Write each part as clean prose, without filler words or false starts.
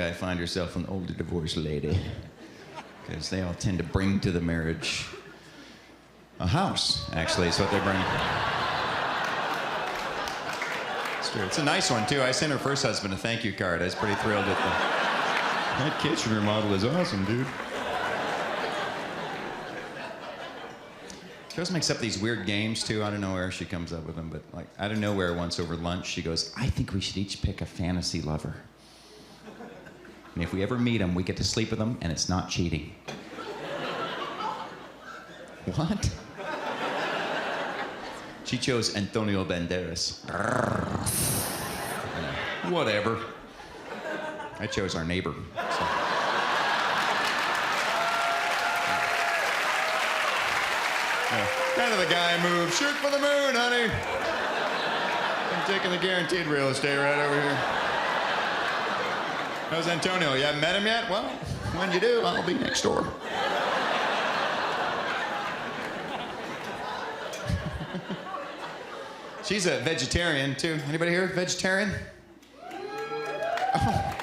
I find yourself an older divorced lady, because they all tend to bring to the marriage a house, actually, is what they bring. It's true. It's a nice one, too. I sent her first husband a thank you card. I was pretty thrilled at that kitchen remodel is awesome, dude. She always makes up these weird games, too. I don't know where she comes up with them, but like out of nowhere once over lunch, she goes, I think we should each pick a fantasy lover. And if we ever meet them, we get to sleep with them, and it's not cheating. What? She chose Antonio Banderas. Whatever. I chose our neighbor. So. Yeah. Kind of the guy move. Shoot for the moon, honey. I'm taking the guaranteed real estate right over here. How's Antonio? You haven't met him yet? Well, when you do, I'll be next door. She's a vegetarian, too. Anybody here vegetarian? Oh,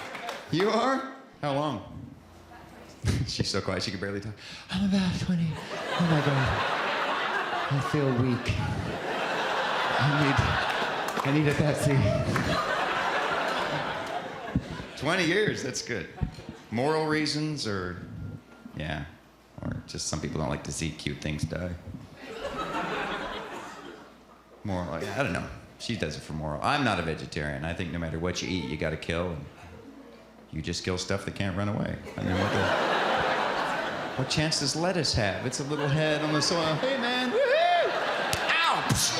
you are? How long? She's so quiet, she can barely talk. I'm about 20. Oh, my God. I feel weak. I need a Pepsi. 20 years, that's good. Moral reasons or just some people don't like to see cute things die. Moral, I don't know. She does it for moral. I'm not a vegetarian. I think no matter what you eat, you gotta kill. And you just kill stuff that can't run away. I mean, what chance does lettuce have? It's a little head on the soil. Hey, man, woohoo! Ouch!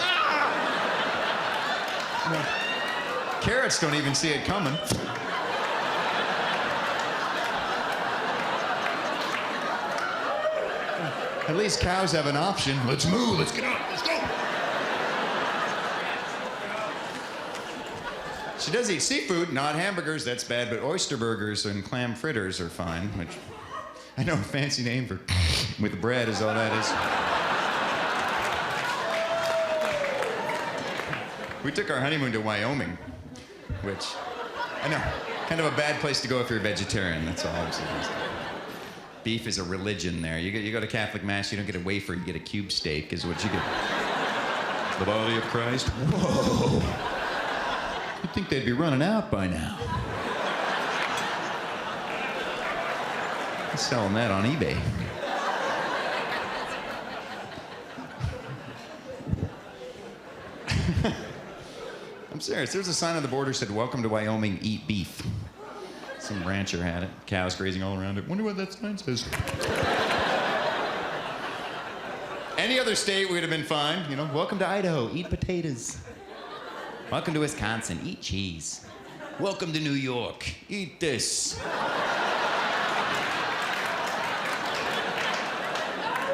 Ah! Carrots don't even see it coming. At least cows have an option. Let's move, let's get up, let's go. She does eat seafood, not hamburgers, that's bad, but oyster burgers and clam fritters are fine, which I know a fancy name for with bread is all that is. We took our honeymoon to Wyoming, which, I know, kind of a bad place to go if you're a vegetarian, that's all I'm saying. Beef is a religion there. You go to Catholic Mass, you don't get a wafer, you get a cube steak is what you get. The body of Christ? Whoa. You'd think they'd be running out by now. I'm selling that on eBay. I'm serious. There's a sign on the border that said, "Welcome to Wyoming, eat beef." Some rancher had it. Cows grazing all around it. Wonder what that sign says. Any other state would have been fine. You know, welcome to Idaho, eat potatoes. Welcome to Wisconsin, eat cheese. Welcome to New York, eat this.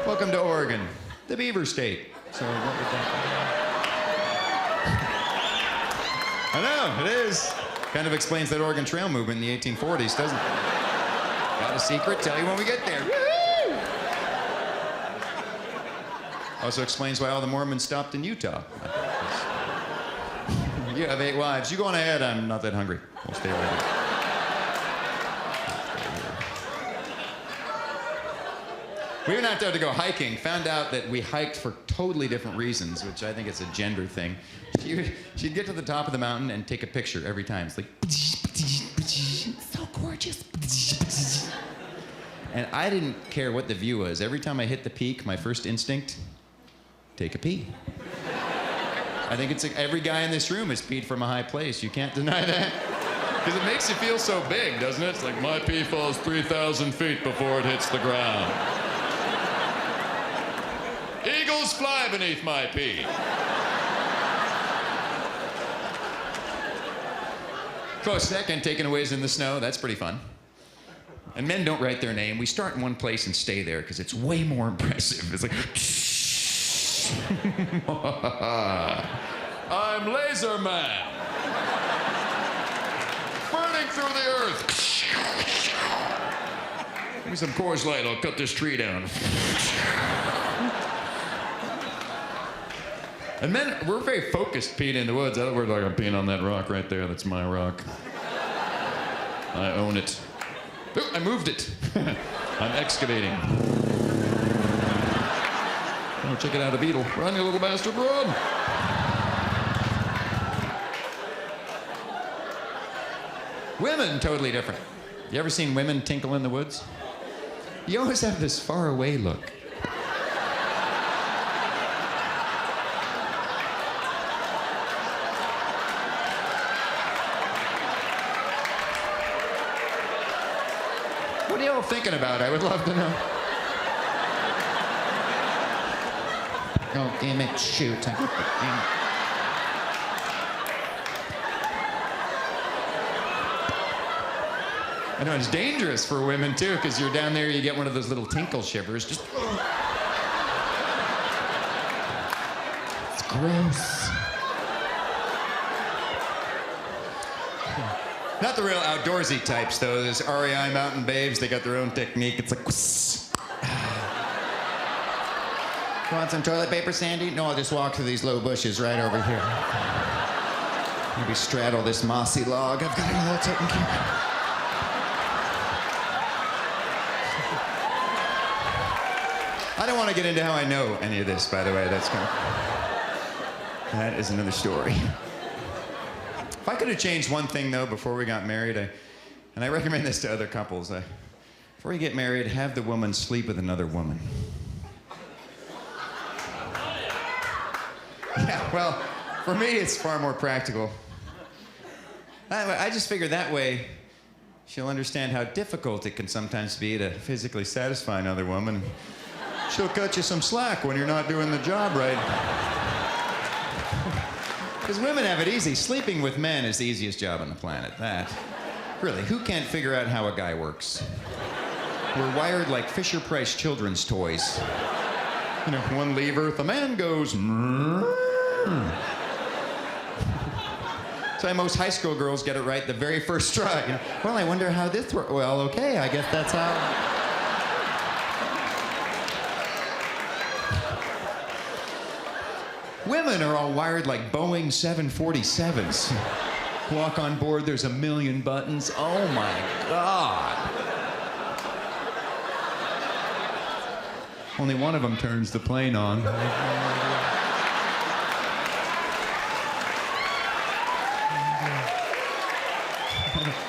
Welcome to Oregon, the beaver state. So what would that be? I know, it is. Kind of explains that Oregon Trail movement in the 1840s, doesn't it? Got a secret? Tell you when we get there. Woo! Also explains why all the Mormons stopped in Utah. You have 8 wives. You go on ahead. I'm not that hungry. We'll stay right here. We went out there to go hiking. Found out that we hiked for totally different reasons, which I think is a gender thing. She'd get to the top of the mountain and take a picture every time. It's like, so gorgeous. And I didn't care what the view was. Every time I hit the peak, my first instinct, take a pee. I think it's like every guy in this room has peed from a high place. You can't deny that. Because it makes you feel so big, doesn't it? It's like my pee falls 3,000 feet before it hits the ground. Eagles fly beneath my pee. Close second, taking away in the snow. That's pretty fun. And men don't write their name. We start in one place and stay there because it's way more impressive. It's like, I'm Laser Man. Burning through the earth. Give me some Coors Light, I'll cut this tree down. And men, we're very focused peeing in the woods. We're like, I'm peeing on that rock right there. That's my rock. I own it. Ooh, I moved it. I'm excavating. Oh, check it out, a beetle. Run, you little bastard, run! Women, totally different. You ever seen women tinkle in the woods? You always have this far away look. What are y'all thinking about? I would love to know. Oh, damn it, shoot. Damn it. I know it's dangerous for women too, because you're down there, you get one of those little tinkle shivers. Just. It's gross. Not the real outdoorsy types, though. There's REI mountain babes. They got their own technique. It's like. Want some toilet paper, Sandy? No, I'll just walk through these low bushes right over here. Maybe straddle this mossy log. I've got it all taken care of. I don't want to get into how I know any of this, by the way. That is another story. If I could have changed one thing, though, before we got married, and I recommend this to other couples, before you get married, have the woman sleep with another woman. Yeah, well, for me, it's far more practical. I just figure that way, she'll understand how difficult it can sometimes be to physically satisfy another woman. She'll cut you some slack when you're not doing the job right. Because women have it easy. Sleeping with men is the easiest job on the planet. Really, who can't figure out how a guy works? We're wired like Fisher-Price children's toys. You know, one lever, the man goes. That's why most high school girls get it right the very first try. You know, well, I wonder how this works. Well, okay, I guess that's how. Women are all wired like Boeing 747s. Walk on board, there's a million buttons. Oh my God. Only one of them turns the plane on.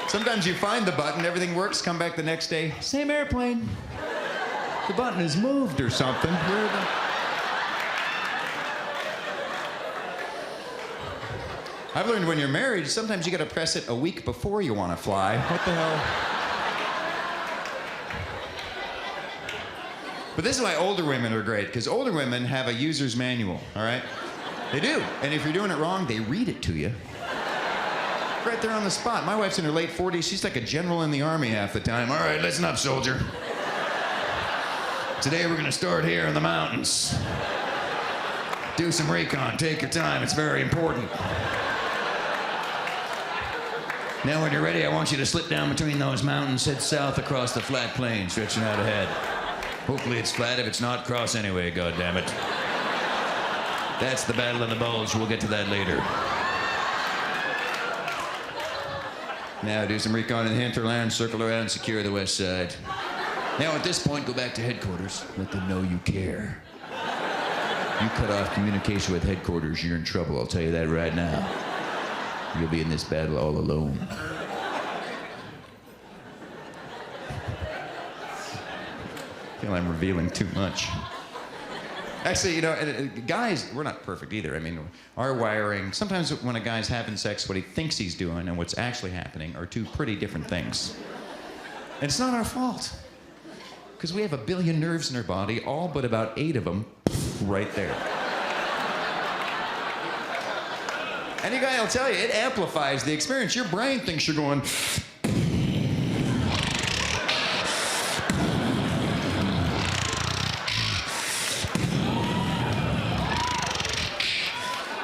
Sometimes you find the button, everything works, come back the next day, same airplane. The button is moved or something. I've learned when you're married, sometimes you gotta press it a week before you wanna fly. What the hell? But this is why older women are great, because older women have a user's manual, all right? They do. And if you're doing it wrong, they read it to you. Right there on the spot. My wife's in her late 40s. She's like a general in the army half the time. All right, listen up, soldier. Today we're gonna start here in the mountains. Do some recon. Take your time. It's very important. Now when you're ready, I want you to slip down between those mountains, head south across the flat plain, stretching out ahead. Hopefully it's flat. If it's not, cross anyway, goddammit. That's the Battle of the Bulge. We'll get to that later. Now do some recon in the hinterland, circle around, secure the west side. Now at this point, go back to headquarters. Let them know you care. You cut off communication with headquarters, you're in trouble. I'll tell you that right now. You'll be in this battle all alone. I feel I'm revealing too much. Actually, you know, guys, we're not perfect either. I mean, our wiring, sometimes when a guy's having sex, what he thinks he's doing and what's actually happening are two pretty different things. And it's not our fault. Because we have 1 billion nerves in our body, all but about 8 of them right there. Any guy will tell you, it amplifies the experience. Your brain thinks you're going.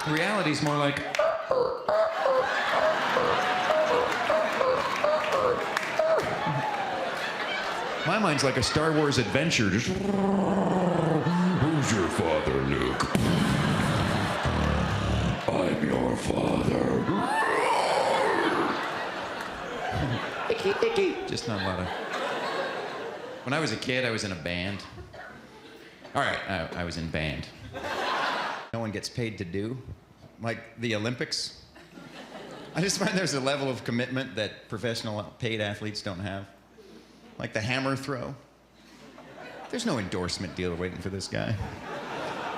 Reality's more like. My mind's like a Star Wars adventure. Just. Who's your father, Luke? I'm your father. icky. Just not a lot of... When I was a kid, I was in a band. All right, I was in band. No one gets paid to do, like the Olympics. I just find there's a level of commitment that professional paid athletes don't have. Like the hammer throw. There's no endorsement deal waiting for this guy.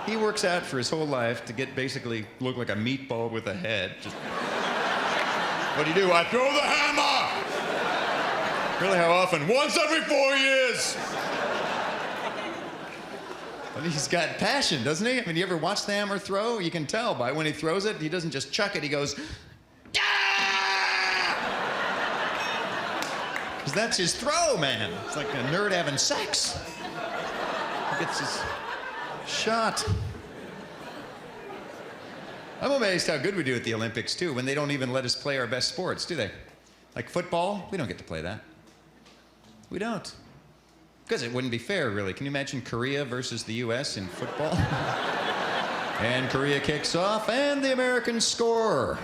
He works out for his whole life to get basically look like a meatball with a head. Just... What do you do? I throw the hammer! Really, how often? Once every 4 years! But he's got passion, doesn't he? I mean, you ever watch the hammer throw? You can tell by when he throws it, he doesn't just chuck it, he goes, because that's his throw, man. It's like a nerd having sex. He gets his shot. I'm amazed how good we do at the Olympics, too, when they don't even let us play our best sports, do they? Like football, we don't get to play that. We don't. Because it wouldn't be fair, really. Can you imagine Korea versus the U.S. in football? And Korea kicks off, and the Americans score.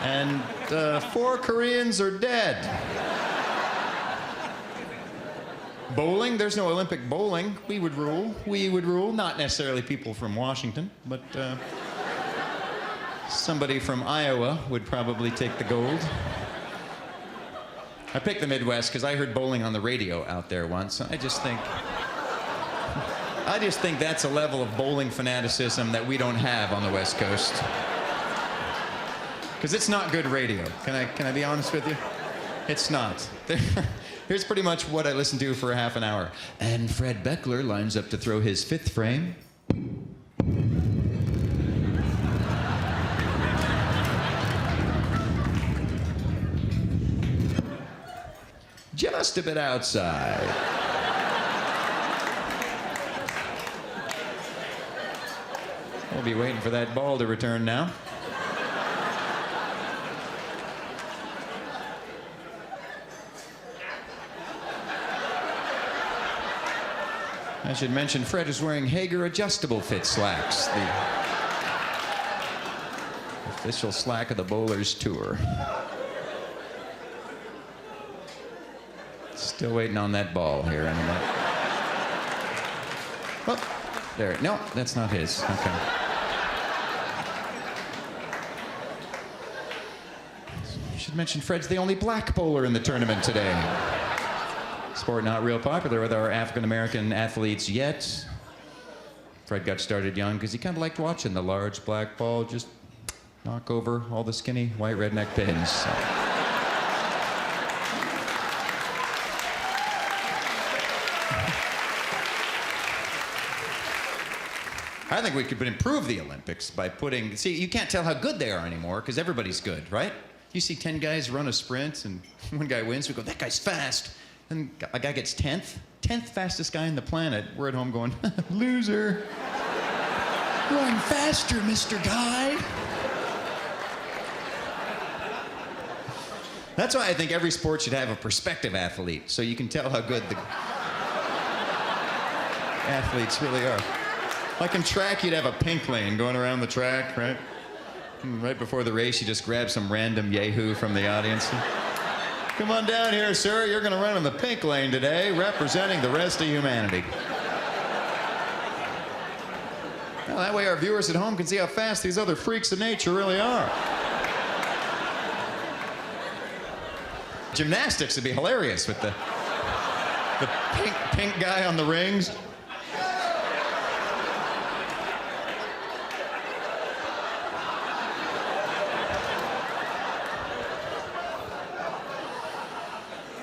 And 4 Koreans are dead. Bowling, there's no Olympic bowling. We would rule. We would rule. Not necessarily people from Washington, but somebody from Iowa would probably take the gold. I picked the Midwest because I heard bowling on the radio out there once. I just think that's a level of bowling fanaticism that we don't have on the West Coast. Because it's not good radio. Can I be honest with you? It's not. Here's pretty much what I listened to for a half an hour. And Fred Beckler lines up to throw his 5th frame. Just a bit outside. We'll be waiting for that ball to return now. I should mention Fred is wearing Hager adjustable fit slacks, the official slack of the Bowlers Tour. Still waiting on that ball here. Oh, there. No, that's not his. Okay. I should mention Fred's the only black bowler in the tournament today. Sport not real popular with our African-American athletes yet. Fred got started young because he kind of liked watching the large black ball just knock over all the skinny white redneck pins. So. I think we could improve the Olympics by putting... See, you can't tell how good they are anymore because everybody's good, right? You see 10 guys run a sprint and one guy wins. We go, that guy's fast. And a guy gets 10th. 10th fastest guy on the planet. We're at home going, loser. Run faster, Mr. Guy. That's why I think every sport should have a prospective athlete, so you can tell how good the athletes really are. Like in track, you'd have a pink lane going around the track, right? And right before the race, you just grab some random yahoo from the audience. Come on down here, sir. You're going to run in the pink lane today, representing the rest of humanity. Well, that way our viewers at home can see how fast these other freaks of nature really are. Gymnastics would be hilarious with the pink guy on the rings.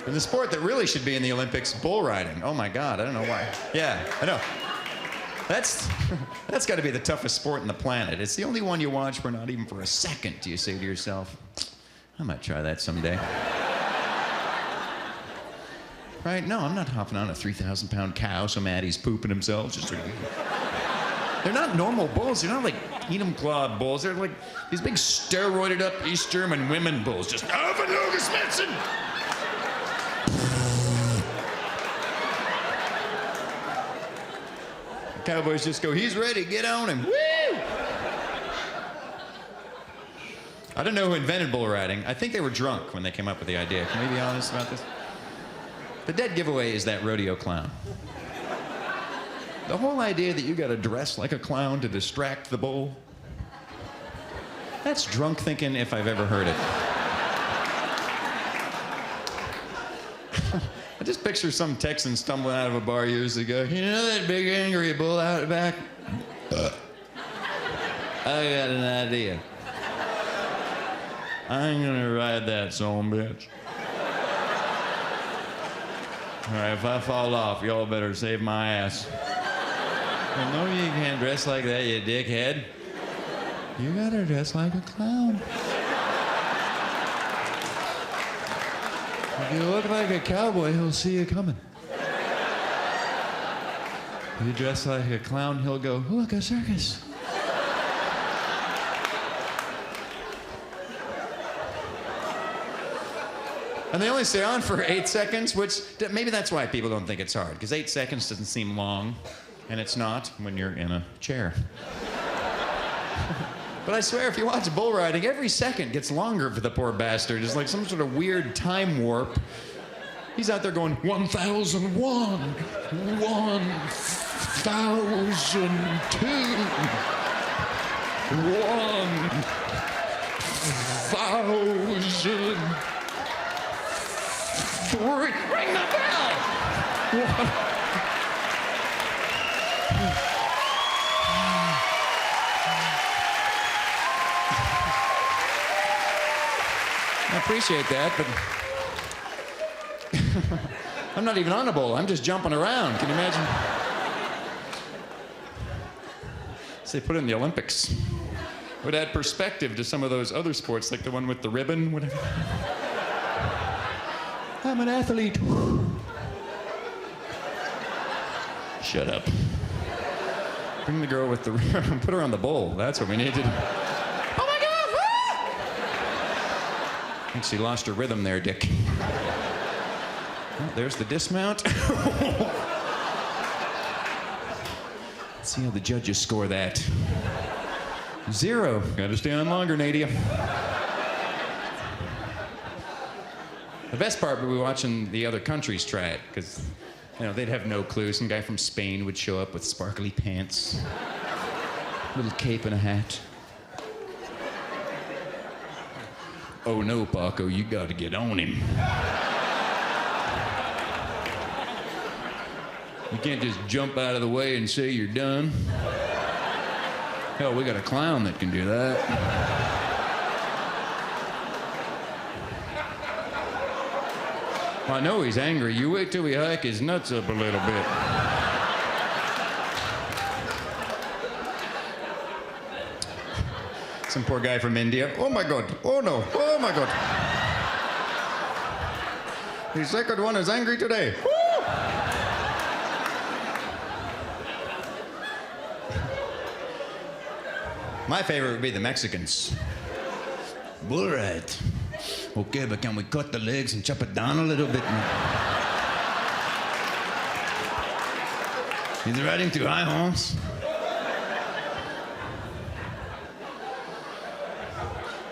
And the sport that really should be in the Olympics, bull riding. Oh my God, I don't know why. Yeah, I know. That's got to be the toughest sport on the planet. It's the only one you watch for not even for a second do you say to yourself, I might try that someday. Right? No, I'm not hopping on a 3,000-pound cow so mad he's pooping himself. Just like, they're not normal bulls. They're not like Enum-clawed bulls. They're like these big steroided up East German women bulls. Just, Luger Smithson! The Cowboys just go, he's ready, get on him. Woo! I don't know who invented bull riding. I think they were drunk when they came up with the idea. Can we be honest about this? The dead giveaway is that rodeo clown. The whole idea that you gotta dress like a clown to distract the bull, that's drunk thinking if I've ever heard it. I just picture some Texan stumbling out of a bar years ago. You know that big angry bull out the back? I got an idea. I ain't gonna ride that son bitch. All right, if I fall off, y'all better save my ass. Well, no, you can't dress like that, you dickhead. You gotta dress like a clown. If you look like a cowboy, he'll see you coming. If you dress like a clown, he'll go, look, a circus. And they only stay on for 8 seconds, which maybe that's why people don't think it's hard, because 8 seconds doesn't seem long, and it's not when you're in a chair. But I swear, if you watch bull riding, every second gets longer for the poor bastard. It's like some sort of weird time warp. He's out there going, 1001, 1002, 1000. Ring the bell! I appreciate that, but I'm not even on a bull. I'm just jumping around. Can you imagine? So they put it in the Olympics. It would add perspective to some of those other sports, like the one with the ribbon, whatever. I'm an athlete. Shut up. Bring the girl with the ribbon, put her on the bull. That's what we need to do. Oh my God! Ah! I think she lost her rhythm there, Dick. Oh, there's the dismount. Let's see how the judges score that. 0. Gotta stay on longer, Nadia. The best part would be watching the other countries try it, because, you know, they'd have no clue. Some guy from Spain would show up with sparkly pants, little cape and a hat. Oh no, Paco, you gotta get on him. You can't just jump out of the way and say you're done. Hell, we got a clown that can do that. I know he's angry. You wait till we hike his nuts up a little bit. Some poor guy from India. Oh my God. Oh no. Oh my God. The second one is angry today. Woo! My favorite would be the Mexicans. All right. Okay, but can we cut the legs and chop it down a little bit? He's riding too high, Holmes.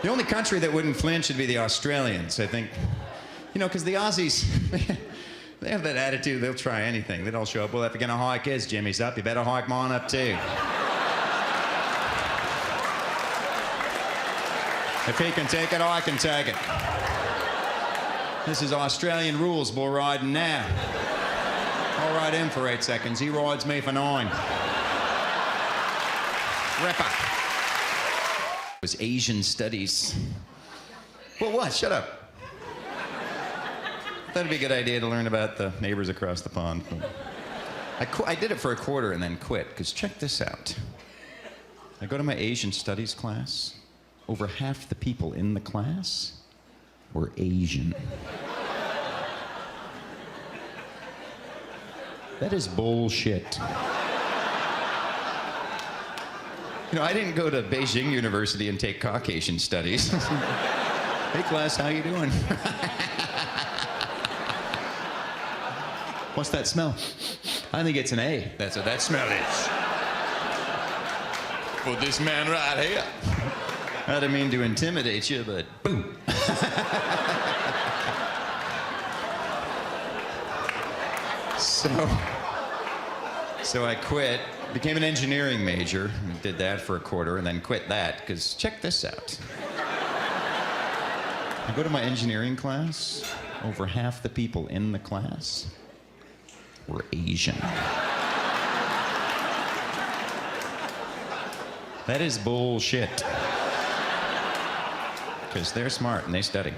The only country that wouldn't flinch would be the Australians, I think. You know, because the Aussies, they have that attitude, they'll try anything. They'd all show up, well, if you're gonna hike his, Jimmy's up, you better hike mine up too. If he can take it, I can take it. This is Australian rules, bull riding now. I'll ride him for 8 seconds. He rides me for 9. Ripper. It was Asian studies. Well, what? Shut up. That'd be a good idea to learn about the neighbors across the pond. I did it for a quarter and then quit, because check this out. I go to my Asian studies class. Over half the people in the class were Asian. That is bullshit. You know, I didn't go to Beijing University and take Caucasian studies. Hey class, how you doing? What's that smell? I think it's an A. That's what that smell is. For this man right here. I didn't mean to intimidate you, but boom. So I quit, became an engineering major, and did that for a quarter, and then quit that, because check this out. I go to my engineering class, over half the people in the class were Asian. That is bullshit. Because they're smart and they study.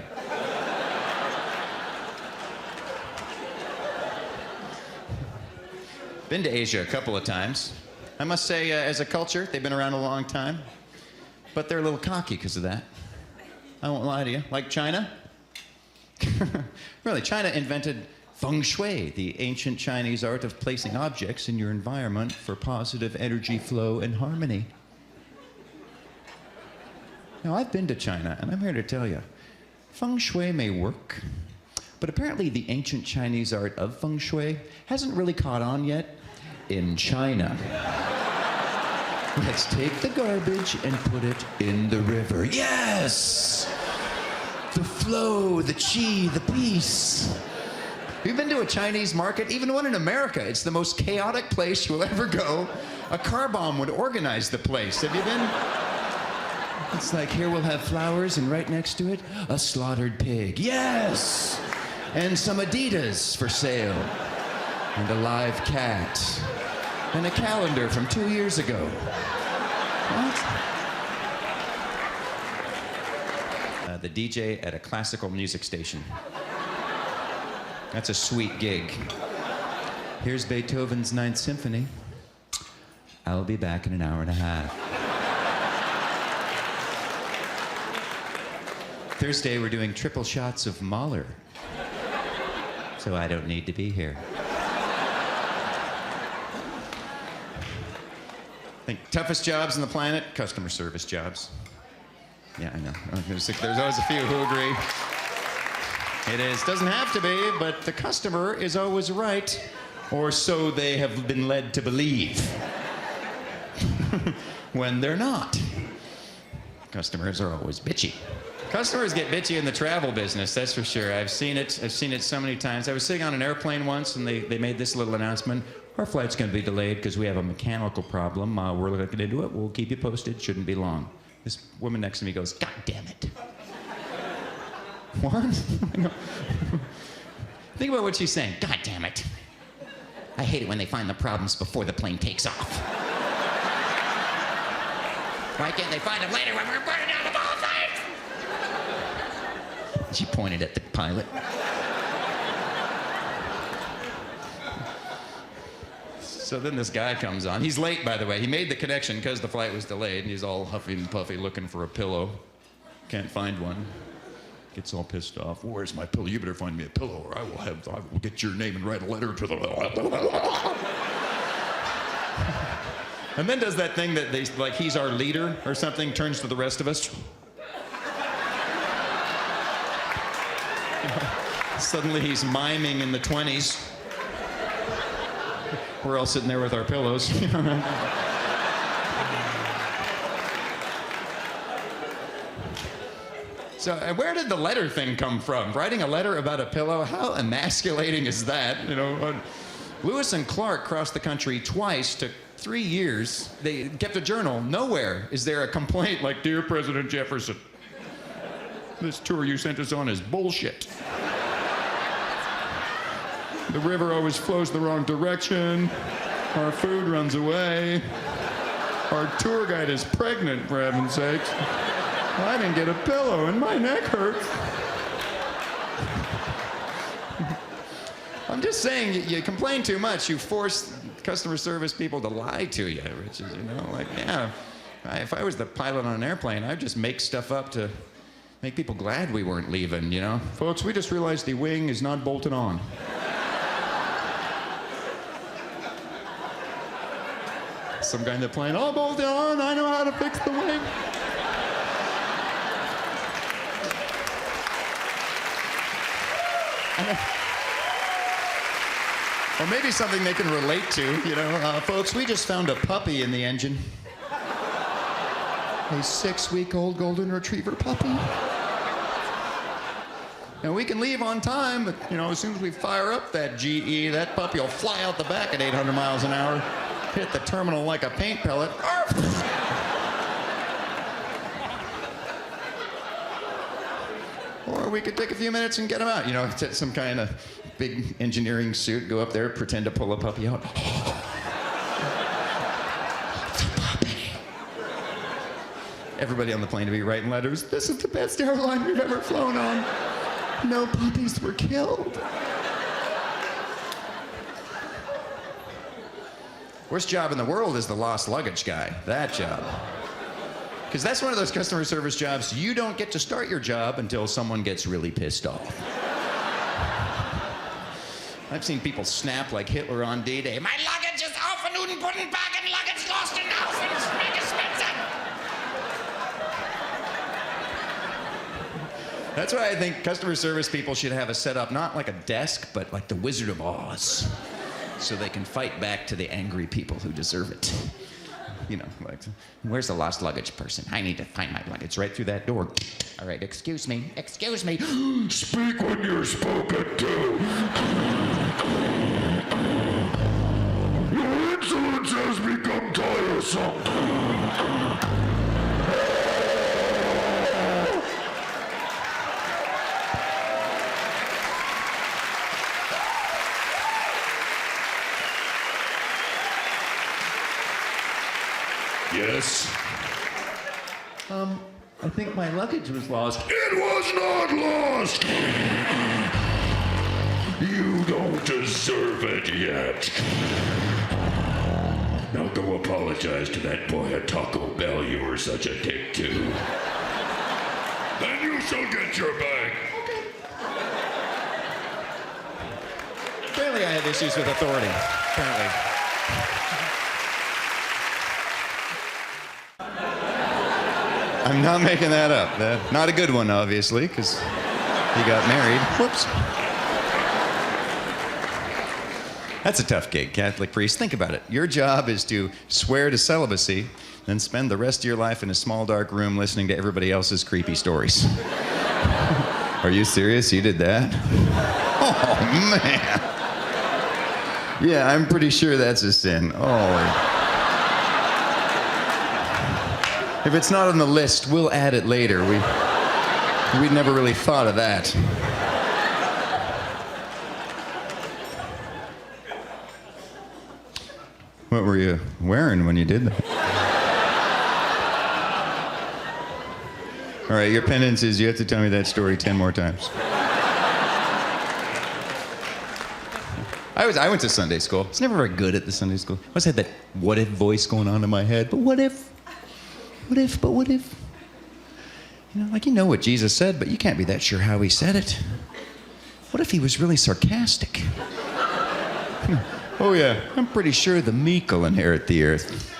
Been to Asia a couple of times. I must say, as a culture, they've been around a long time. But they're a little cocky because of that. I won't lie to you. Like China? Really, China invented feng shui, the ancient Chinese art of placing objects in your environment for positive energy flow and harmony. Now, I've been to China, and I'm here to tell you, feng shui may work, but apparently the ancient Chinese art of feng shui hasn't really caught on yet in China. Let's take the garbage and put it in the river. Yes! The flow, the chi, the peace. You've been to a Chinese market, even one in America. It's the most chaotic place you'll ever go. A car bomb would organize the place. Have you been? It's like, here we'll have flowers, and right next to it, a slaughtered pig. Yes! And some Adidas for sale. And a live cat. And a calendar from 2 years ago. What? The DJ at a classical music station. That's a sweet gig. Here's Beethoven's Ninth Symphony. I'll be back in an hour and a half. Thursday, we're doing triple shots of Mahler. So I don't need to be here. I think toughest jobs on the planet, customer service jobs. Yeah, I know. There's always a few who agree. It is. Doesn't have to be, but the customer is always right, or so they have been led to believe. When they're not. Customers are always bitchy. Customers get bitchy in the travel business, that's for sure. I've seen it so many times. I was sitting on an airplane once, and they made this little announcement. Our flight's going to be delayed because we have a mechanical problem. We're looking into it. We'll keep you posted. Shouldn't be long. This woman next to me goes, God damn it. What? Think about what she's saying. God damn it. I hate it when they find the problems before the plane takes off. Why can't they find them later when we're burning down the ball thing? She pointed at the pilot. So then this guy comes on. He's late, by the way. He made the connection because the flight was delayed, and he's all huffy and puffy looking for a pillow. Can't find one. Gets all pissed off. Where's my pillow? You better find me a pillow, or I will get your name and write a letter to the... And then does that thing that like he's our leader or something, turns to the rest of us. Suddenly he's miming in the 20s. We're all sitting there with our pillows. So where did the letter thing come from? Writing a letter about a pillow? How emasculating is that? You know, Lewis and Clark crossed the country twice, took 3 years. They kept a journal. Nowhere is there a complaint like, Dear President Jefferson, this tour you sent us on is bullshit. The river always flows the wrong direction. Our food runs away. Our tour guide is pregnant, for heaven's sakes. I didn't get a pillow and my neck hurts. I'm just saying, you complain too much. You force customer service people to lie to you, which is, you know, like, yeah. If I was the pilot on an airplane, I'd just make stuff up to make people glad we weren't leaving, you know? Folks, we just realized the wing is not bolted on. Some guy in the plane, oh, bolt it on, I know how to fix the wing. Or maybe something they can relate to, you know. Folks, we just found a puppy in the engine. a 6-week-old golden retriever puppy. And we can leave on time, but, as soon as we fire up that GE, that puppy will fly out the back at 800 miles an hour, hit the terminal like a paint pellet. Or we could take a few minutes and get him out. Some kind of big engineering suit, go up there, pretend to pull a puppy out. Everybody on the plane to be writing letters. This is the best airline we've ever flown on. No puppies were killed. Worst job in the world is the lost luggage guy. That job. Because that's one of those customer service jobs, you don't get to start your job until someone gets really pissed off. I've seen people snap like Hitler on D-Day. My luggage is off and Uden putting back and luggage lost in Auschwitz. Make expensive. That's why I think customer service people should have a setup, not like a desk, but like the Wizard of Oz. So they can fight back to the angry people who deserve it. Like, where's the lost luggage person? I need to find my luggage. It's right through that door. All right, excuse me. Speak when you're spoken to. Your insolence has become tiresome. Yes? I think my luggage was lost. It was not lost! You don't deserve it yet. Now go apologize to that boy at Taco Bell you were such a dick to. Then you shall get your bag. Apparently I have issues with authority. Apparently. I'm not making that up. Not a good one, obviously, because he got married. Whoops. That's a tough gig, Catholic priest. Think about it. Your job is to swear to celibacy, then spend the rest of your life in a small, dark room listening to everybody else's creepy stories. Are you serious? You did that? Oh, man. Yeah, I'm pretty sure that's a sin. Oh. If it's not on the list, we'll add it later. We'd never really thought of that. What were you wearing when you did that? All right, your penance is you have to tell me that story 10 more times. I went to Sunday school. I was never very good at the Sunday school. I always had that what if voice going on in my head. But what if? What if? What Jesus said, but you can't be that sure how he said it. What if he was really sarcastic? Oh yeah, I'm pretty sure the meek will inherit the earth.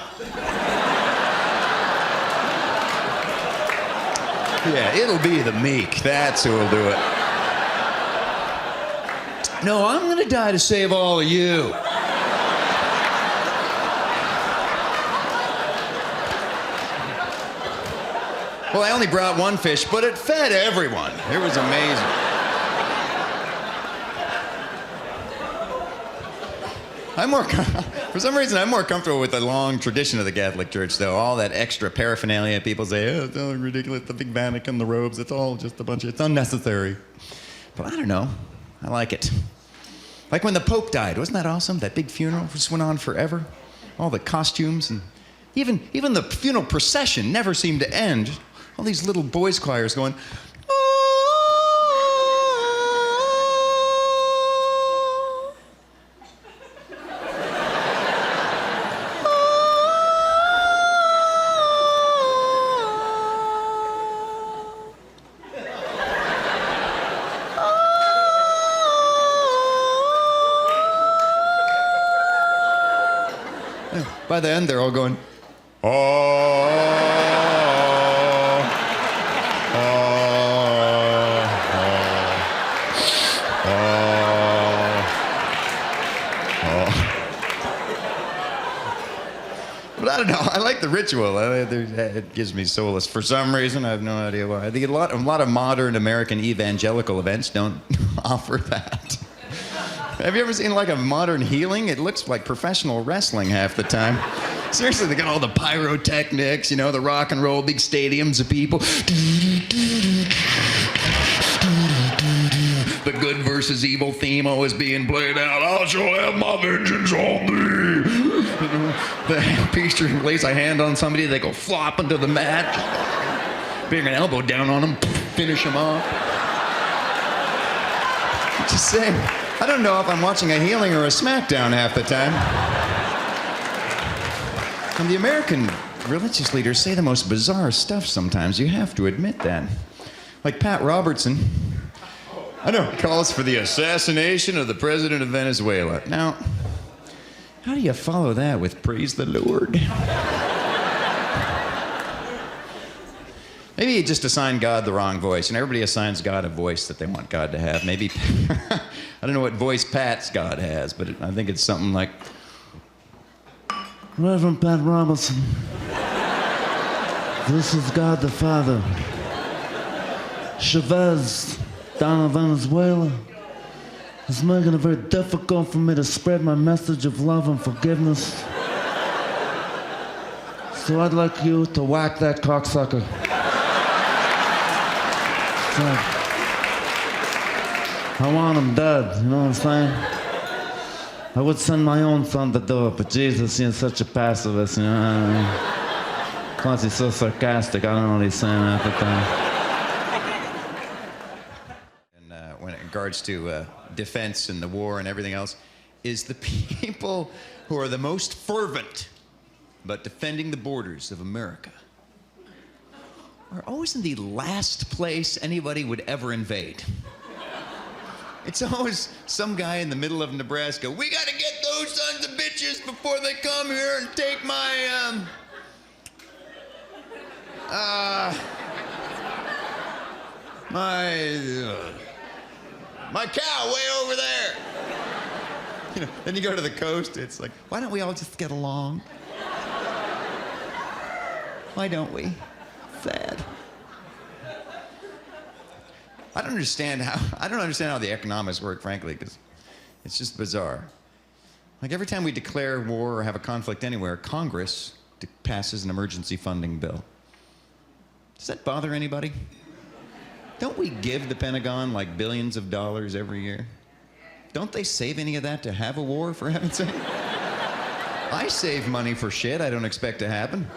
Yeah, it'll be the meek. That's who will do it. No, I'm gonna die to save all of you. Well, I only brought one fish, but it fed everyone. It was amazing. For some reason, I'm more comfortable with the long tradition of the Catholic Church, though. All that extra paraphernalia, people say, oh, it's all ridiculous, the big Vatican, the robes, it's all just it's unnecessary. But I don't know, I like it. Like when the Pope died, wasn't that awesome? That big funeral just went on forever. All the costumes, and even the funeral procession never seemed to end. All these little boys' choirs going, by the end, they're all going, But don't know. I like the ritual. It gives me solace for some reason. I have no idea why. I think a lot of modern American evangelical events don't offer that. Have you ever seen like a modern healing? It looks like professional wrestling half the time. Seriously, they got all the pyrotechnics, the rock and roll, big stadiums of people. The good versus evil theme always being played out. I shall have my vengeance on thee. The preacher lays a hand on somebody, they go flop into the mat. Bring an elbow down on them, finish them off. Just saying, I don't know if I'm watching a healing or a smackdown half the time. And the American religious leaders say the most bizarre stuff sometimes. You have to admit that. Like Pat Robertson, I know, calls for the assassination of the president of Venezuela. Now, how do you follow that with praise the Lord? Maybe he just assigned God the wrong voice. Everybody assigns God a voice that they want God to have. Maybe, I don't know what voice Pat's God has, but I think it's something like, Reverend Pat Robertson, this is God the Father. Chavez, down in Venezuela, is making it very difficult for me to spread my message of love and forgiveness. So I'd like you to whack that cocksucker. I want him dead, you know what I'm saying? I would send my own son to do it, but Jesus, he's such a pacifist, you know what I mean? Plus he's so sarcastic, I don't know what he's saying half the time. And when it regards to defense and the war and everything else, is the people who are the most fervent about defending the borders of America are always in the last place anybody would ever invade. It's always some guy in the middle of Nebraska. We gotta get those sons of bitches before they come here and take my cow way over there. Then you go to the coast, it's like, why don't we all just get along? Why don't we? Sad. I don't understand how the economics work, frankly, because it's just bizarre. Like every time we declare war or have a conflict anywhere, Congress passes an emergency funding bill. Does that bother anybody? Don't we give the Pentagon like billions of dollars every year? Don't they save any of that to have a war, for heaven's sake? I save money for shit I don't expect to happen.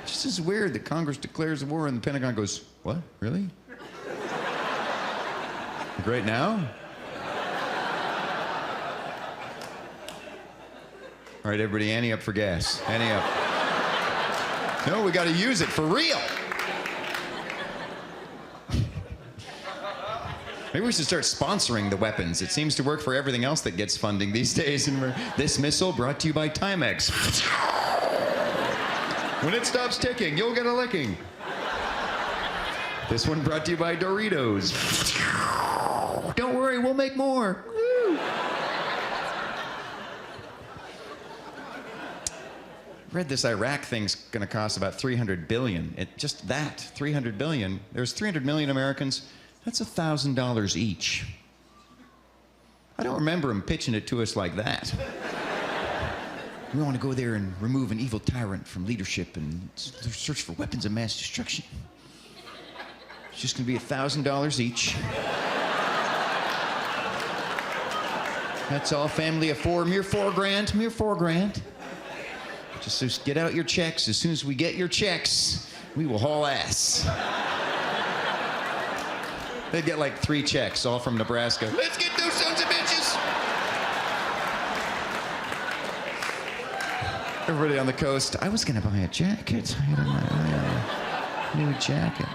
It's just weird that Congress declares a war and the Pentagon goes, what, really? Like right now? All right, everybody, ante up for gas. Ante up. No, we got to use it for real. Maybe we should start sponsoring the weapons. It seems to work for everything else that gets funding these days. And this missile brought to you by Timex. When it stops ticking, you'll get a licking. This one brought to you by Doritos. Don't worry, we'll make more. Woo. Read this Iraq thing's going to cost about $300 billion. Just that, $300 billion. There's 300 million Americans. That's $1,000 each. I don't remember him pitching it to us like that. We want to go there and remove an evil tyrant from leadership and search for weapons of mass destruction. It's just going to be $1,000 each. That's all, family of four, mere $4,000. Just get out your checks. As soon as we get your checks, we will haul ass. They'd get like 3 checks, all from Nebraska. Let's get those sons of bitches. Everybody on the coast, I was gonna buy a jacket. I had a new jacket.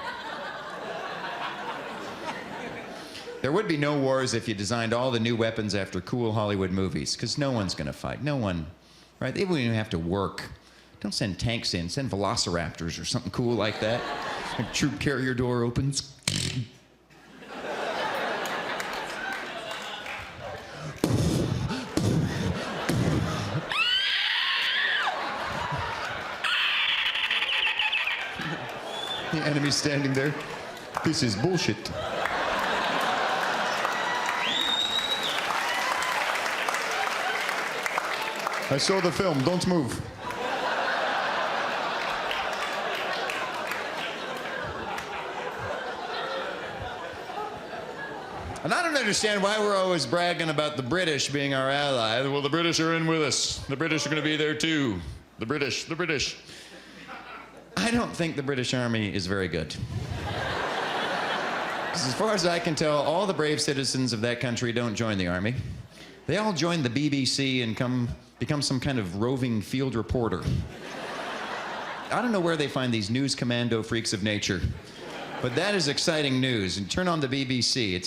There would be no wars if you designed all the new weapons after cool Hollywood movies, because no one's gonna fight. No one, right? They wouldn't even have to work. Don't send tanks in, send velociraptors or something cool like that. Like troop carrier door opens. enemy standing there. This is bullshit. I saw the film, don't move. And I don't understand why we're always bragging about the British being our ally. Well, the British are in with us. The British are going to be there too. The British, the British. I don't think the British Army is very good. 'Cause as far as I can tell, all the brave citizens of that country don't join the army. They all join the BBC and become some kind of roving field reporter. I don't know where they find these news commando freaks of nature. But that is exciting news. And turn on the BBC.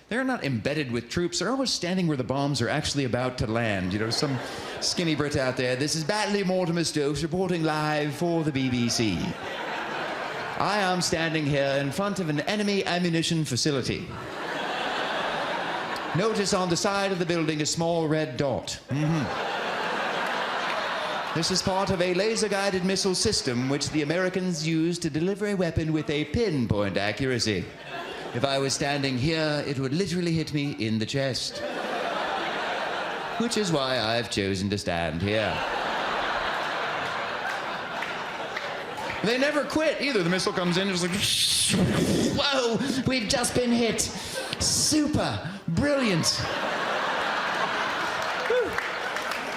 They're not embedded with troops. They're always standing where the bombs are actually about to land. You know, some skinny Brit out there. This is Batley Mortimer Stokes reporting live for the BBC. I am standing here in front of an enemy ammunition facility. Notice on the side of the building a small red dot. This is part of a laser-guided missile system which the Americans use to deliver a weapon with a pinpoint accuracy. If I was standing here, it would literally hit me in the chest. Which is why I've chosen to stand here. They never quit either. The missile comes in, it's like, whoa, we've just been hit. Super, brilliant.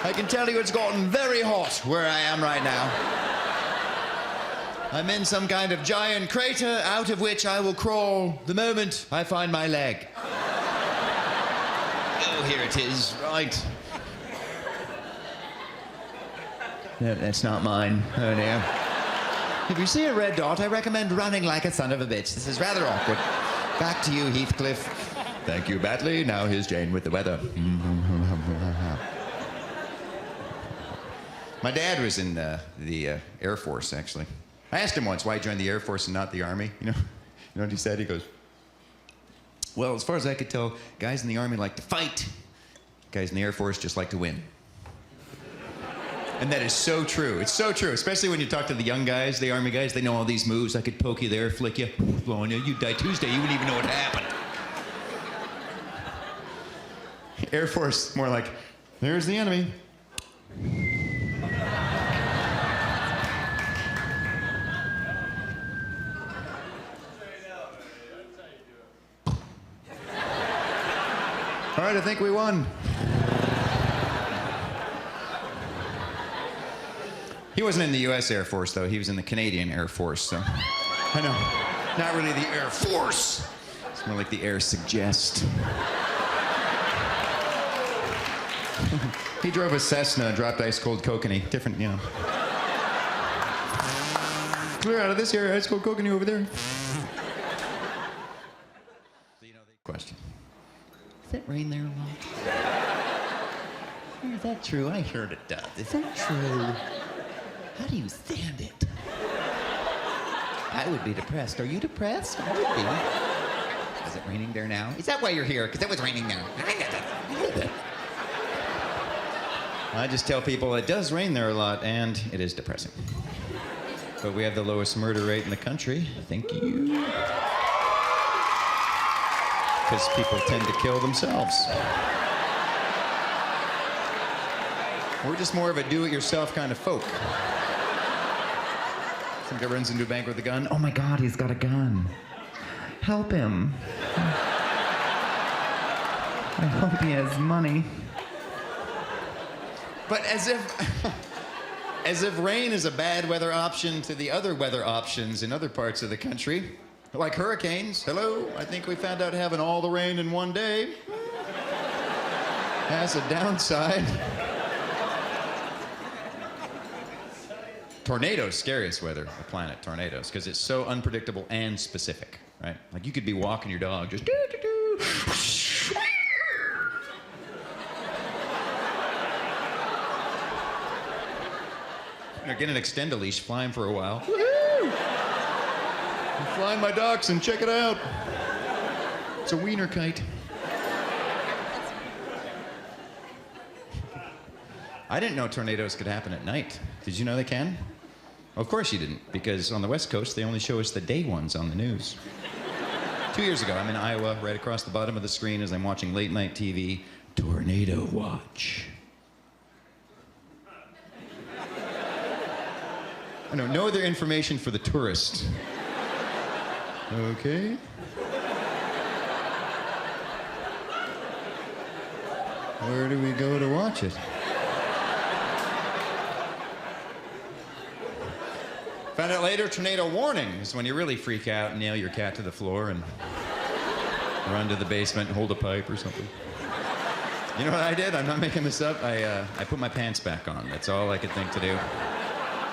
I can tell you it's gotten very hot where I am right now. I'm in some kind of giant crater out of which I will crawl the moment I find my leg. Oh, here it is, right. No, that's not mine. Oh, dear. If you see a red dot, I recommend running like a son of a bitch. This is rather awkward. Back to you, Heathcliff. Thank you, Batley. Now here's Jane with the weather. My dad was in the Air Force, actually. I asked him once why he joined the Air Force and not the Army. You know what he said? He goes, well, as far as I could tell, guys in the Army like to fight. Guys in the Air Force just like to win. And that is so true. It's so true, especially when you talk to the young guys, the Army guys. They know all these moves. I could poke you there, flick you, blow on you. You'd die Tuesday. You wouldn't even know what happened. Air Force, more like, there's the enemy. All right, I think we won. He wasn't in the U.S. Air Force, though. He was in the Canadian Air Force, so... I know. Not really the Air Force. It's more like the Air Suggest. He drove a Cessna, dropped ice-cold kokanee. Different, you know. Clear out of this area, ice-cold kokanee over there. Question. Does it rain there a lot? Is that true? I heard it does. Is that true? How do you stand it? I would be depressed. Are you depressed? I would be. Is it raining there now? Is that why you're here? Because it was raining now. I just tell people it does rain there a lot, and it is depressing. But we have the lowest murder rate in the country. Thank you. Because people tend to kill themselves. We're just more of a do-it-yourself kind of folk. Some guy runs into a bank with a gun. Oh my God, he's got a gun. Help him. I hope he has money. But as if rain is a bad weather option to the other weather options in other parts of the country. Like hurricanes. Hello, I think we found out having all the rain in one day has a downside. Tornadoes, scariest weather on the planet, tornadoes, because it's so unpredictable and specific, right? Like you could be walking your dog, just do-do-do. You know, get an extend-a-leash, fly him for a while. Woo-hoo! I'm flying my dachshund, check it out. It's a wiener kite. I didn't know tornadoes could happen at night. Did you know they can? Of course you didn't, because on the West Coast, they only show us the day ones on the news. 2 years ago, I'm in Iowa, right across the bottom of the screen as I'm watching late night TV, Tornado Watch. I know, no other information for the tourist. Okay. Where do we go to watch it? Found out later, tornado warning is when you really freak out and nail your cat to the floor and run to the basement and hold a pipe or something. You know what I did? I'm not making this up. I put my pants back on. That's all I could think to do.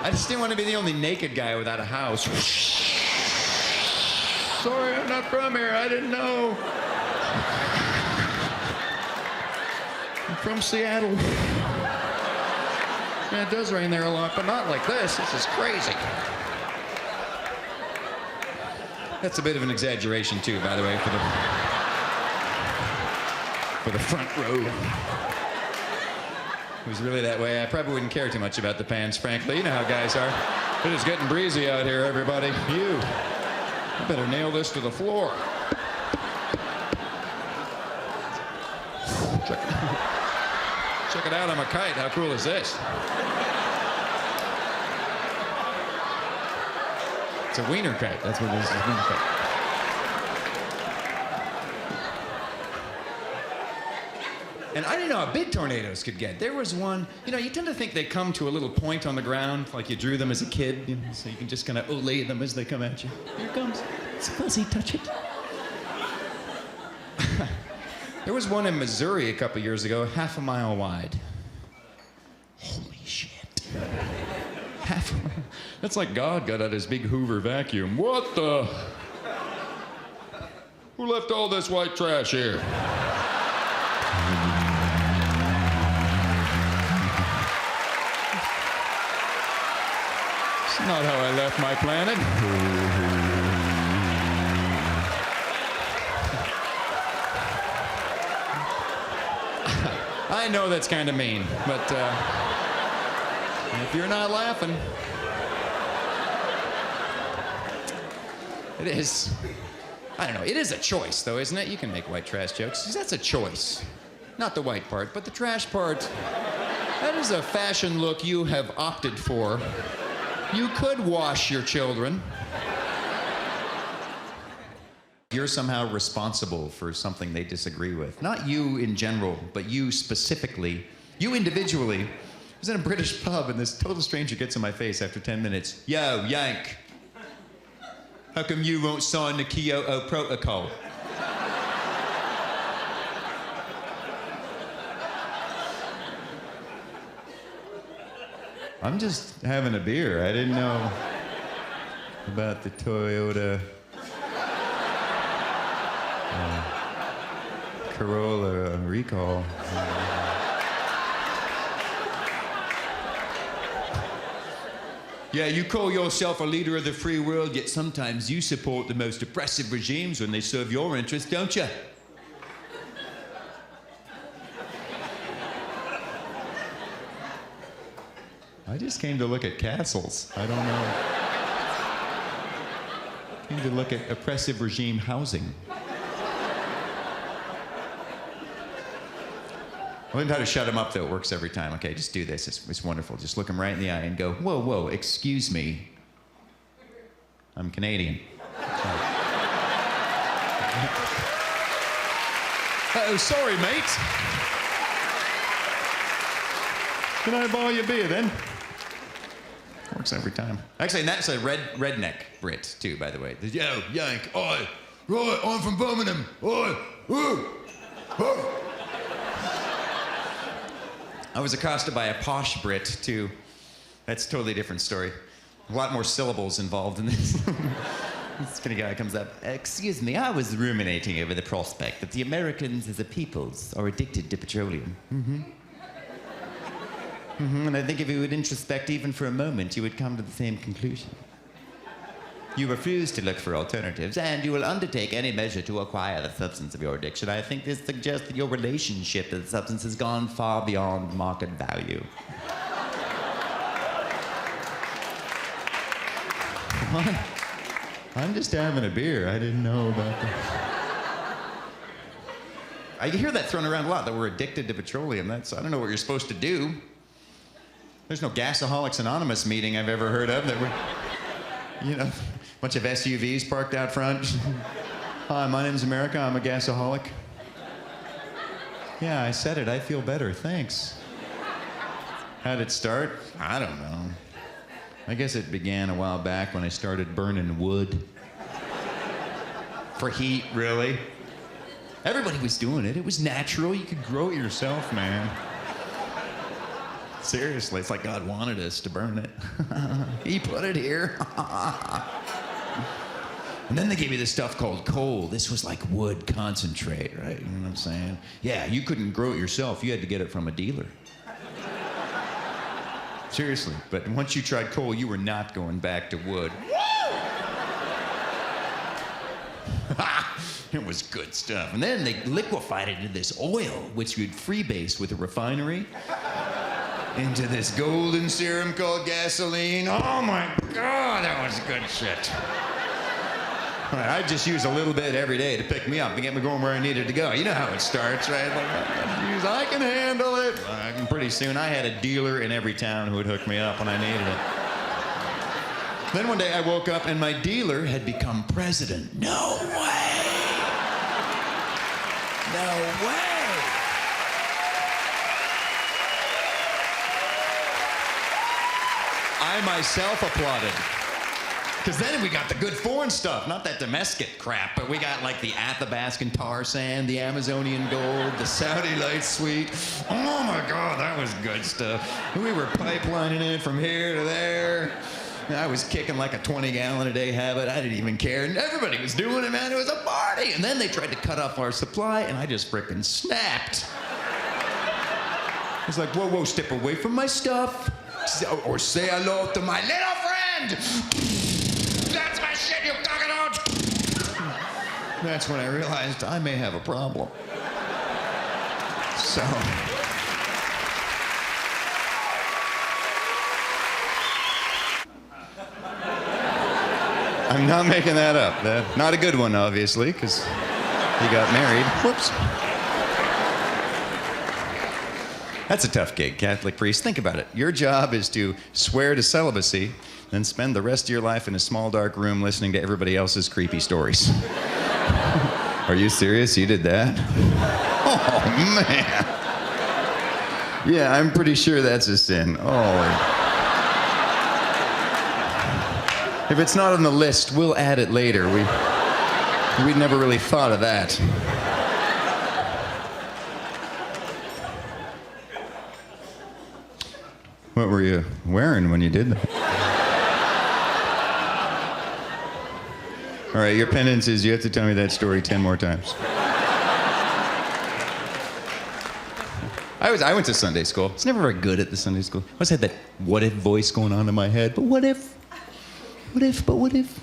I just didn't want to be the only naked guy without a house. Sorry, I'm not from here. I didn't know. I'm from Seattle. Yeah, it does rain there a lot, but not like this. This is crazy. That's a bit of an exaggeration, too, by the way, for the front row. If it was really that way, I probably wouldn't care too much about the pants, frankly. You know how guys are. It is getting breezy out here, everybody. You better nail this to the floor. Check it out, I'm a kite. How cool is this? It's a wiener kite. That's what it is, a wiener kite. And I didn't know how big tornadoes could get. There was one, you know, you tend to think they come to a little point on the ground, like you drew them as a kid, you know, so you can just kind of olay them as they come at you. Here it comes. It's fuzzy, touch it. There was one in Missouri a couple years ago, half a mile wide. Holy shit. Half a mile. That's like God got out his big Hoover vacuum. What the? Who left all this white trash here? It's not how I left my planet. I know that's kind of mean, but if you're not laughing, it is. I don't know. It is a choice, though, isn't it? You can make white trash jokes, 'cause that's a choice. Not the white part, but the trash part. That is a fashion look you have opted for. You could wash your children. You're somehow responsible for something they disagree with. Not you in general, but you specifically. You individually. I was in a British pub and this total stranger gets in my face after 10 minutes. Yo, Yank. How come you won't sign the Kyoto Protocol? I'm just having a beer. I didn't know about the Toyota Corolla recall. Yeah, you call yourself a leader of the free world, yet sometimes you support the most oppressive regimes when they serve your interests, don't you? I just came to look at castles. I don't know. Came to look at oppressive regime housing. I learned how to shut him up, though. It works every time. Okay, just do this. It's wonderful. Just look him right in the eye and go, whoa, whoa, excuse me. I'm Canadian. Oh, sorry, mate. Can I buy you a beer, then? Works every time. Actually, and that's a redneck Brit, too, by the way. Yo, Yank, oi. Right, I'm from Birmingham. Oi. I was accosted by a posh Brit, too. That's a totally different story. A lot more syllables involved in this. This skinny guy comes up. Excuse me, I was ruminating over the prospect that the Americans as a peoples are addicted to petroleum. And I think if you would introspect even for a moment, you would come to the same conclusion. You refuse to look for alternatives, and you will undertake any measure to acquire the substance of your addiction. I think this suggests that your relationship to the substance has gone far beyond market value. I'm just having a beer. I didn't know about that. I hear that thrown around a lot, that we're addicted to petroleum. I don't know what you're supposed to do. There's no Gasaholics Anonymous meeting I've ever heard of that we're, a bunch of SUVs parked out front. Hi, my name's America. I'm a gasaholic. Yeah, I said it. I feel better. Thanks. How'd it start? I don't know. I guess it began a while back when I started burning wood. For heat, really. Everybody was doing it. It was natural. You could grow it yourself, man. Seriously, it's like God wanted us to burn it. He put it here. And then they gave me this stuff called coal. This was like wood concentrate, right? You know what I'm saying? Yeah, you couldn't grow it yourself. You had to get it from a dealer. Seriously, but once you tried coal, you were not going back to wood. It was good stuff. And then they liquefied it into this oil, which you'd freebase with a refinery, into this golden serum called gasoline. Oh my God, that was good shit. I'd just use a little bit every day to pick me up and get me going where I needed to go. You know how it starts, right? Like, I can handle it. And pretty soon I had a dealer in every town who would hook me up when I needed it. Then one day I woke up and my dealer had become president. No way! No way! I myself applauded. Because then we got the good foreign stuff, not that domestic crap, but we got like the Athabascan tar sand, the Amazonian gold, the Saudi light sweet. Oh my God, that was good stuff. We were pipelining it from here to there. I was kicking like a 20-gallon-a-day habit. I didn't even care. And everybody was doing it, man. It was a party. And then they tried to cut off our supply, and I just frickin' snapped. I was like, whoa, whoa, step away from my stuff. Or say hello to my little friend. That's my shit, you cockatoad! That's when I realized I may have a problem. So... I'm not making that up. Not a good one, obviously, because he got married. Whoops. That's a tough gig, Catholic priest. Think about it. Your job is to swear to celibacy, then spend the rest of your life in a small, dark room listening to everybody else's creepy stories. Are you serious? You did that? Oh, man. Yeah, I'm pretty sure that's a sin. Oh. If it's not on the list, we'll add it later. We'd never really thought of that. What were you wearing when you did that? All right, your penance is you have to tell me that story 10 more times. I went to Sunday school. I was never very good at the Sunday school. I always had that what if voice going on in my head. But what if? What if, but what if?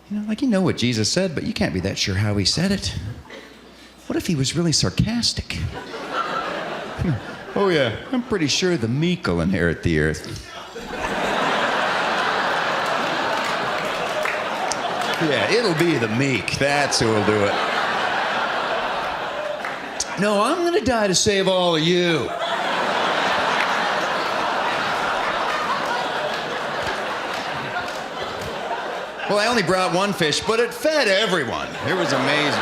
You know what Jesus said, but you can't be that sure how he said it. What if he was really sarcastic? Oh yeah, I'm pretty sure the meek will inherit the earth. Yeah, it'll be the meek. That's who will do it. No, I'm gonna die to save all of you. Well, I only brought one fish, but it fed everyone. It was amazing.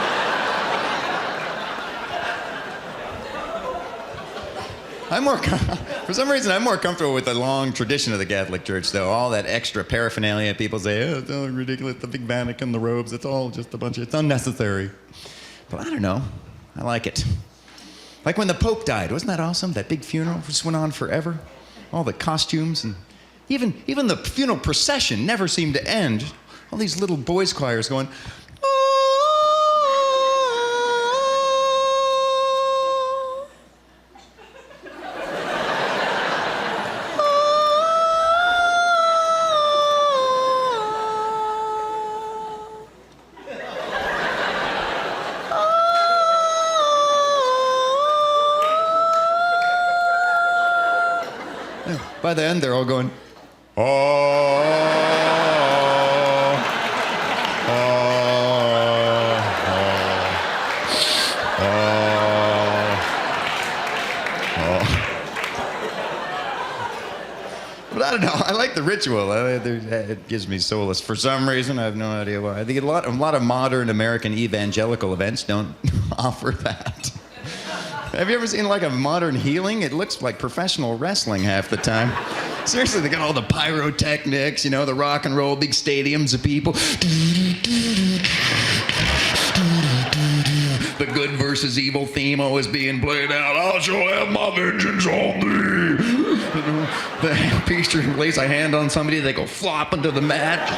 For some reason, I'm more comfortable with the long tradition of the Catholic Church, though. All that extra paraphernalia, people say, oh, it's all ridiculous, the big Vatican, the robes, it's all just a bunch of, it's unnecessary. But I don't know, I like it. Like when the Pope died, wasn't that awesome? That big funeral just went on forever. All the costumes, and even the funeral procession never seemed to end. All these little boys' choirs going, by the end, they're all going, oh. I don't know. I like the ritual. It gives me solace for some reason. I have no idea why. I think a lot of modern American evangelical events don't offer that. Have you ever seen like a modern healing? It looks like professional wrestling half the time. Seriously, they got all the pyrotechnics, you know, the rock and roll, big stadiums of people. The good versus evil theme always being played out. I shall have my vengeance on thee. You know, the priest lays a hand on somebody, they go flop into the mat.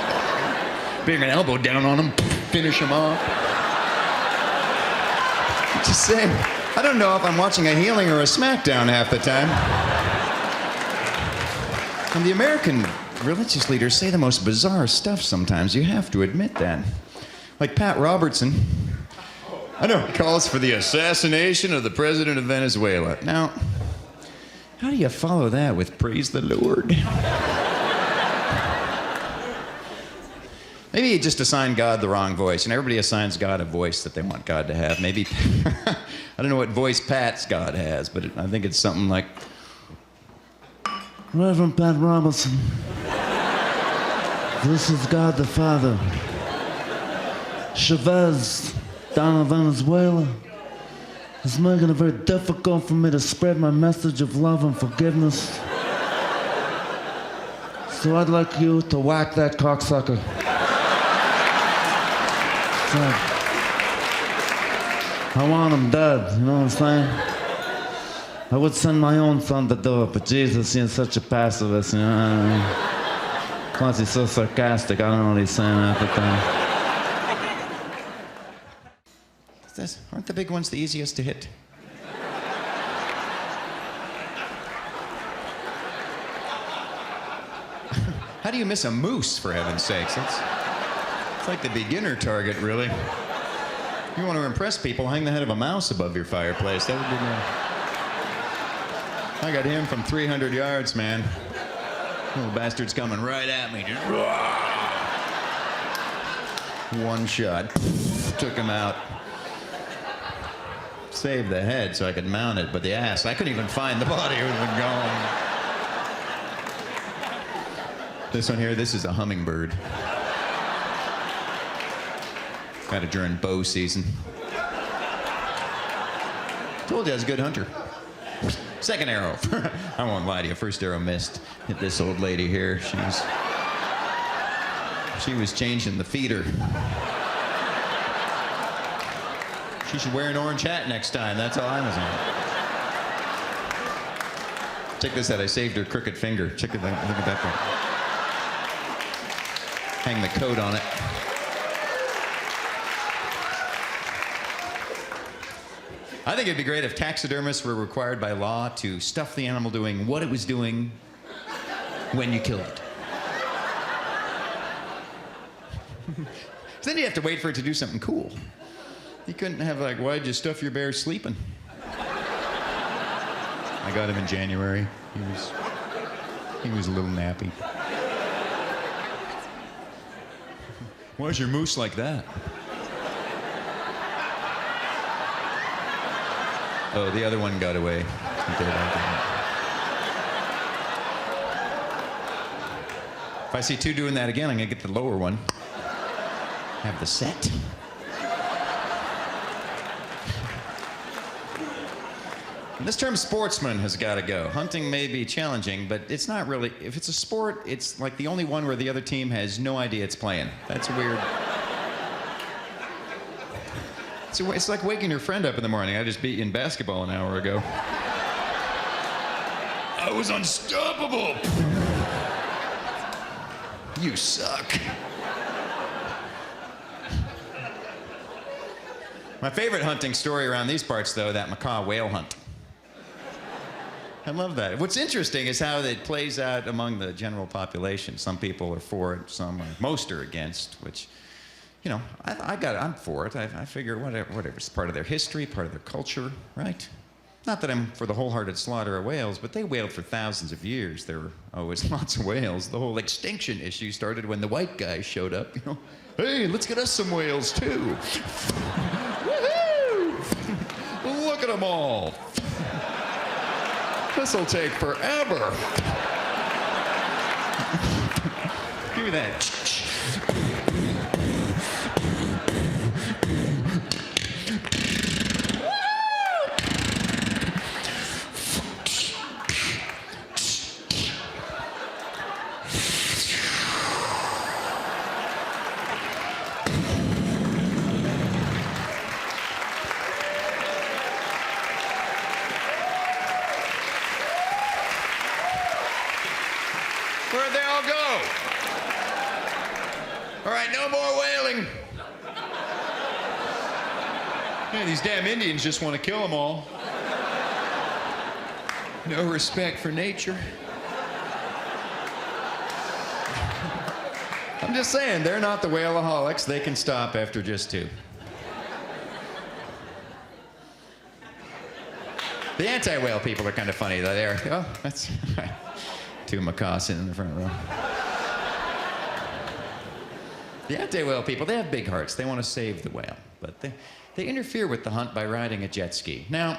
Bring an elbow down on them, finish them off. Just saying, I don't know if I'm watching a healing or a smackdown half the time. And the American religious leaders say the most bizarre stuff sometimes. You have to admit that. Like Pat Robertson. I know, he calls for the assassination of the president of Venezuela. Now, how do you follow that with praise the Lord? Maybe he just assigned God the wrong voice, and everybody assigns God a voice that they want God to have. Maybe, I don't know what voice Pat's God has, but I think it's something like, Reverend Pat Robertson, this is God the Father. Chavez, down in Venezuela, is making it very difficult for me to spread my message of love and forgiveness. So I'd like you to whack that cocksucker. I want him dead, you know what I'm saying? I would send my own son to do it, but Jesus, he's such a pacifist, you know? Plus he's so sarcastic, I don't know what he's saying half the time. Aren't the big ones the easiest to hit? How do you miss a moose, for heaven's sakes? It's like the beginner target, really. You want to impress people, hang the head of a mouse above your fireplace. That would be nice. I got him from 300 yards, man. Little bastard's coming right at me. Just one shot. Took him out. Saved the head so I could mount it, but the ass, I couldn't even find the body. It would have been gone. This one here, this is a hummingbird. Got it during bow season. Told you I was a good hunter. Second arrow. I won't lie to you, first arrow missed. Hit this old lady here. She was changing the feeder. She should wear an orange hat next time. That's all I was on. Check this out. I saved her crooked finger. Look at that one. Hang the coat on it. I think it'd be great if taxidermists were required by law to stuff the animal doing what it was doing when you killed it. So then you have to wait for it to do something cool. You couldn't have like, why'd you stuff your bear sleeping? I got him in January. He was a little nappy. Why's your moose like that? Oh, the other one got away. If I see two doing that again, I'm gonna get the lower one. Have the set. This term sportsman has got to go. Hunting may be challenging, but it's not really. If it's a sport, it's like the only one where the other team has no idea it's playing. That's weird. It's like waking your friend up in the morning. I just beat you in basketball an hour ago. I was unstoppable. You suck. My favorite hunting story around these parts, though, that macaw whale hunt. I love that. What's interesting is how it plays out among the general population. Some people are for it, most are against, which, you know, I'm for it. I figure whatever, it's part of their history, part of their culture, right? Not that I'm for the wholehearted slaughter of whales, but they whaled for thousands of years. There were always lots of whales. The whole extinction issue started when the white guys showed up, you know. Hey, let's get us some whales, too. Woohoo! Look at them all. This'll take forever. Give me that. Where'd they all go? All right, no more wailing. Yeah, these damn Indians just want to kill them all. No respect for nature. I'm just saying, they're not the whaleaholics. They can stop after just 2. The anti-whale people are kind of funny, though. They're, oh, that's right. 2 macaws in the front row. The anti-whale people, they have big hearts. They want to save the whale. But they interfere with the hunt by riding a jet ski. Now,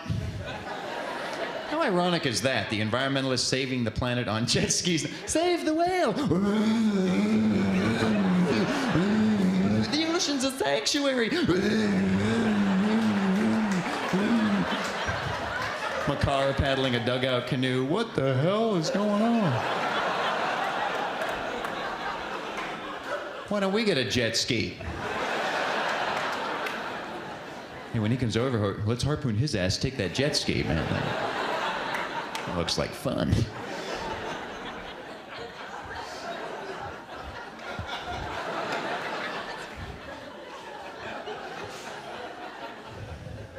how ironic is that? The environmentalists saving the planet on jet skis. Save the whale! The ocean's a sanctuary! Macaw paddling a dugout canoe. What the hell is going on? Why don't we get a jet ski? Hey, when he comes over, let's harpoon his ass, take that jet ski, man. That looks like fun.